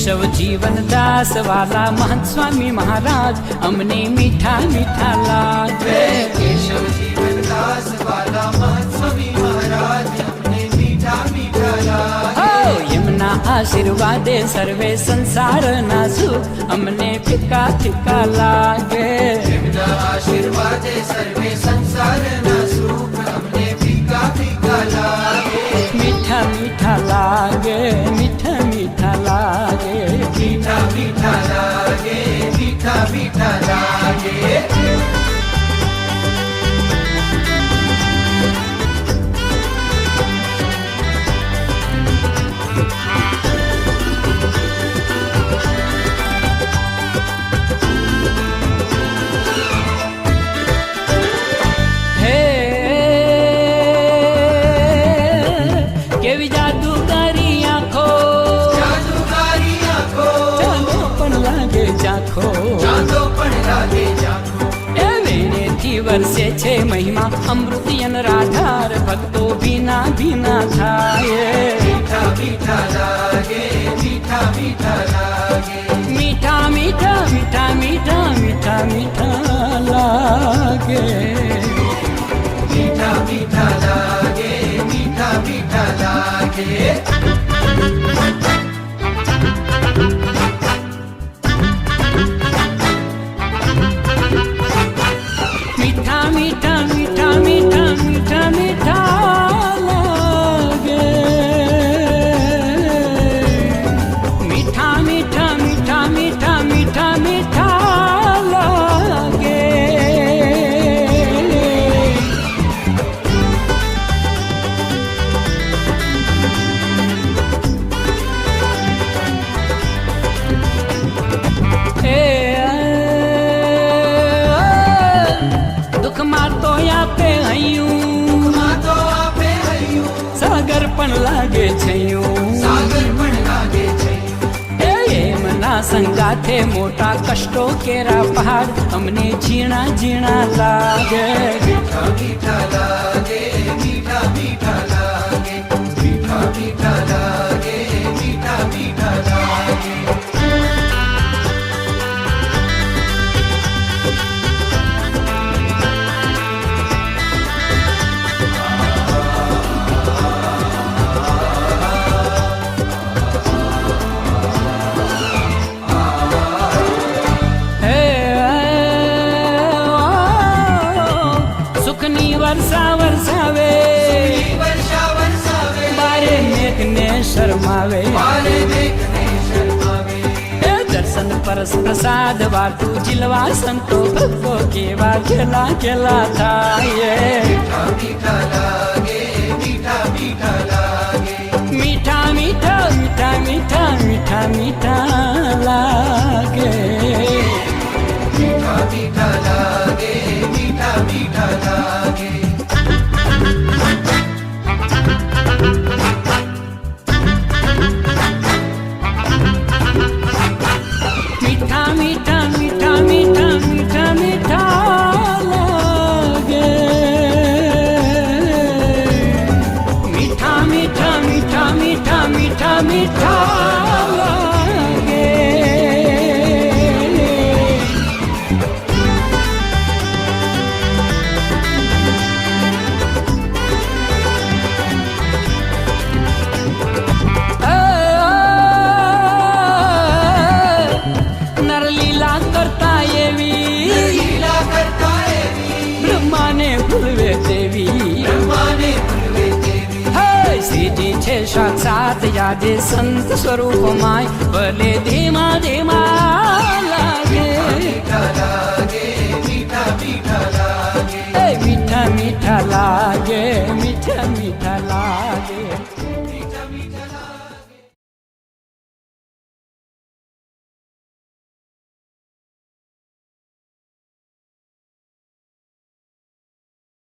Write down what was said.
કેશવ જીવનદાસ વાલા મહંત સ્વામી મહારાજ અમને મીઠા મીઠા લાગે. કેશવ જીવનદાસ વાલા મહંત સ્વામી મહારાજ અમને મીઠા મીઠા લાગે. એમના આશીર્વાદે સર્વે સંસારના સુખ અમને ફીકા ફીકા લાગે. એમના આશીર્વાદે સર્વે સંસારના સુખ અમને ફીકા ફીકા લાગે. મીઠા મીઠા લાગે, મીઠા મીઠા લાગે, મીઠા મીઠા લાગે, મીઠા મીઠા લાગે. કેવી જાદુગારી આંખો, જાદુગારી આંખો, ચાંદો પણ લાગે ઝાંખો, ચાંદો પણ લાગે ઝાંખો. એ વેણેથી વરસે છે મહિમા અમૃતિયન રાધાર ભક્તો ભીના ભીના થાય. મીઠા મીઠા લાગે, મીઠા મીઠા લાગે. મીઠા મીઠા મીઠા મીઠા મીઠા મીઠા લાગે. મીઠા મીઠા લાગે, મીઠા મીઠા લાગે. મીઠા મીઠા મીઠા મીઠા મીઠા મીઠા લાગે. મીઠા મીઠા મીઠા મીઠા મીઠા મીઠા લાગે. દુઃખમાં તો આપે હૈયું, તો આપે હૈયું, સાગર પણ લાગે છે સાગર પણ લાગે છે. એમના સંગાથે મોટા કષ્ટો કેરા પહાડ અમને ઝીણા ઝીણા લાગે. મીઠા મીઠા લાગે, મીઠા મીઠા લાગે. મીઠા મીઠા લાગે, મીઠા મીઠા લાગે. સુખની વર્ષા વરસાવે, વર્ષા વરસાવે, બારે મેઘને શરમાવે. મારે મેઘને શરમાવે. એ દર્શન પરસ પ્રસાદ વાટું જીલવા સંતો ભક્તો કેવા ખેલા ખેલા થાય. મીઠા મીઠા લાગે, મીઠા મીઠા લાગે. મીઠા મીઠા મીઠા મીઠા મીઠા મીઠા લાગે. મીઠા મીઠા લાગે, મીઠા મીઠા લાગે. મીઠા મીઠા મીઠા મીઠા મીઠા મીઠા લાગે. મીઠા મીઠા મીઠા મીઠા મીઠા મીઠા લાગે. નરલીલા કરતા એવી, લીલા કરતા એવી, બ્રહ્માને ભૂલવે દેવી. બ્રહ્માને ભૂલવે દેવી. હે શ્રીજી છે સાક્ષાત યાદે સંત સ્વરૂપ માય ભલે